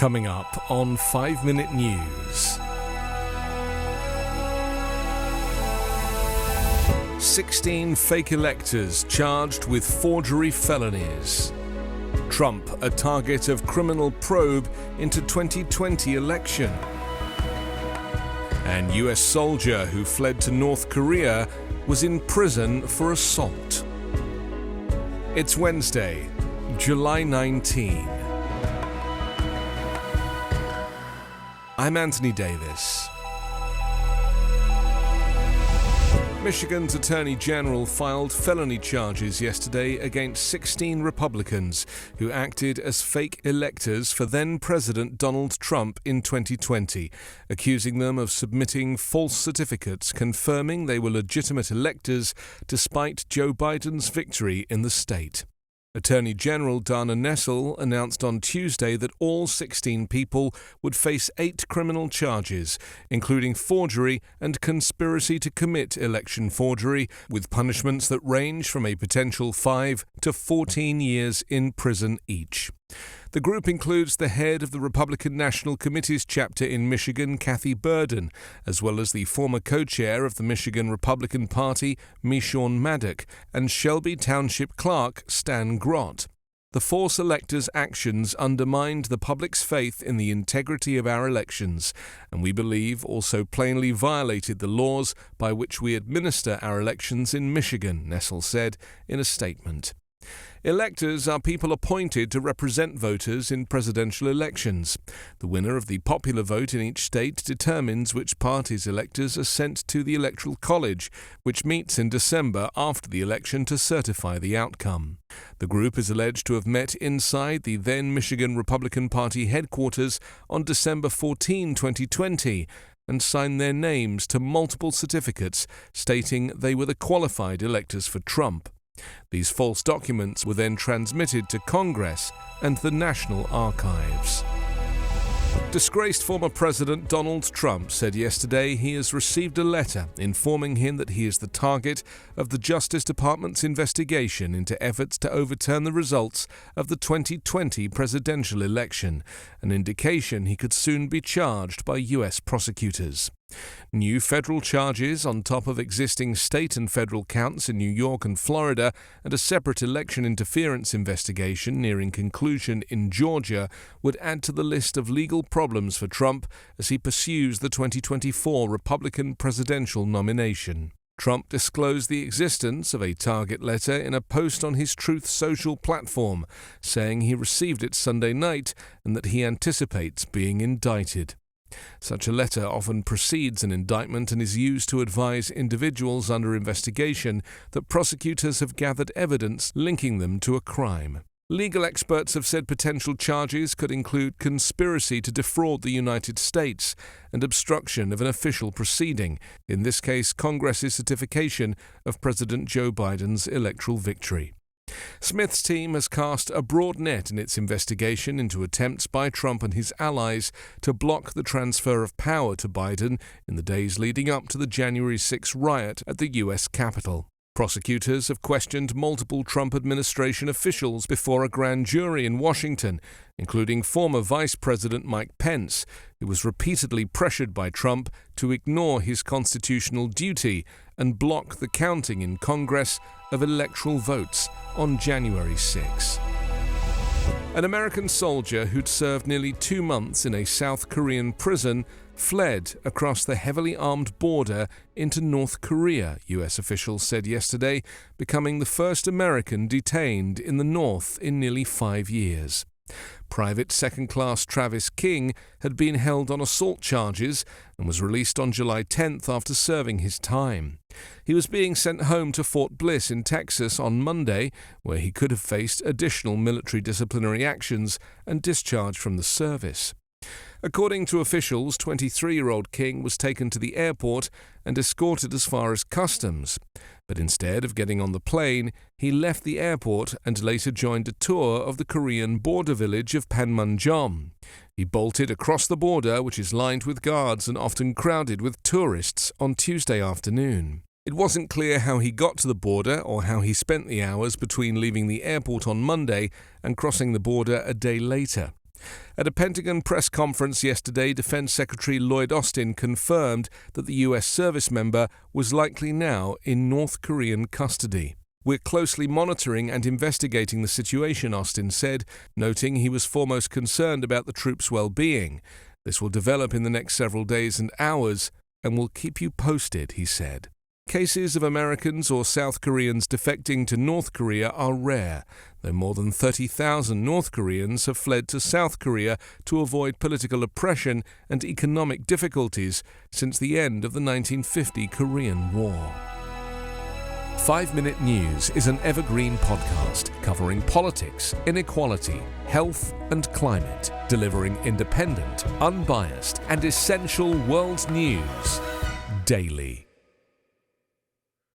Coming up on 5 Minute News. 16 fake electors charged with forgery felonies. Trump a target of criminal probe into 2020 election. And US soldier who fled to North Korea was in prison for assault. It's Wednesday, July 19. I'm Anthony Davis. Michigan's Attorney General filed felony charges yesterday against 16 Republicans who acted as fake electors for then-President Donald Trump in 2020, accusing them of submitting false certificates confirming they were legitimate electors despite Joe Biden's victory in the state. Attorney General Dana Nessel announced on Tuesday that all 16 people would face 8 criminal charges, including forgery and conspiracy to commit election forgery, with punishments that range from a potential 5 to 14 years in prison each. The group includes the head of the Republican National Committee's chapter in Michigan, Kathy Burden, as well as the former co-chair of the Michigan Republican Party, Meshawn Maddock, and Shelby Township Clerk, Stan Grott. The false electors' actions undermined the public's faith in the integrity of our elections, and we believe also plainly violated the laws by which we administer our elections in Michigan, Nessel said in a statement. Electors are people appointed to represent voters in presidential elections. The winner of the popular vote in each state determines which party's electors are sent to the Electoral College, which meets in December after the election to certify the outcome. The group is alleged to have met inside the then Michigan Republican Party headquarters on December 14, 2020, and signed their names to multiple certificates stating they were the qualified electors for Trump. These false documents were then transmitted to Congress and the National Archives. Disgraced former President Donald Trump said yesterday he has received a letter informing him that he is the target of the Justice Department's investigation into efforts to overturn the results of the 2020 presidential election, an indication he could soon be charged by U.S. prosecutors. New federal charges on top of existing state and federal counts in New York and Florida and a separate election interference investigation nearing conclusion in Georgia would add to the list of legal problems for Trump as he pursues the 2024 Republican presidential nomination. Trump disclosed the existence of a target letter in a post on his Truth Social platform, saying he received it Sunday night and that he anticipates being indicted. Such a letter often precedes an indictment and is used to advise individuals under investigation that prosecutors have gathered evidence linking them to a crime. Legal experts have said potential charges could include conspiracy to defraud the United States and obstruction of an official proceeding, in this case Congress's certification of President Joe Biden's electoral victory. Smith's team has cast a broad net in its investigation into attempts by Trump and his allies to block the transfer of power to Biden in the days leading up to the January 6 riot at the U.S. Capitol. Prosecutors have questioned multiple Trump administration officials before a grand jury in Washington, including former Vice President Mike Pence, who was repeatedly pressured by Trump to ignore his constitutional duty and block the counting in Congress of electoral votes on January 6. An American soldier who'd served nearly 2 months in a South Korean prison fled across the heavily armed border into North Korea, U.S. officials said yesterday, becoming the first American detained in the North in nearly 5 years. Private second-class Travis King had been held on assault charges and was released on July 10th after serving his time. He was being sent home to Fort Bliss in Texas on Monday, where he could have faced additional military disciplinary actions and discharge from the service. According to officials, 23-year-old King was taken to the airport and escorted as far as customs. But instead of getting on the plane, he left the airport and later joined a tour of the Korean border village of Panmunjom. He bolted across the border, which is lined with guards and often crowded with tourists, on Tuesday afternoon. It wasn't clear how he got to the border or how he spent the hours between leaving the airport on Monday and crossing the border a day later. At a Pentagon press conference yesterday, Defense Secretary Lloyd Austin confirmed that the U.S. service member was likely now in North Korean custody. "We're closely monitoring and investigating the situation," Austin said, noting he was foremost concerned about the troops' well-being. "This will develop in the next several days and hours, and we'll keep you posted," he said. Cases of Americans or South Koreans defecting to North Korea are rare, though more than 30,000 North Koreans have fled to South Korea to avoid political oppression and economic difficulties since the end of the 1950 Korean War. 5 Minute News is an Evergreen podcast covering politics, inequality, health and climate, delivering independent, unbiased and essential world news daily.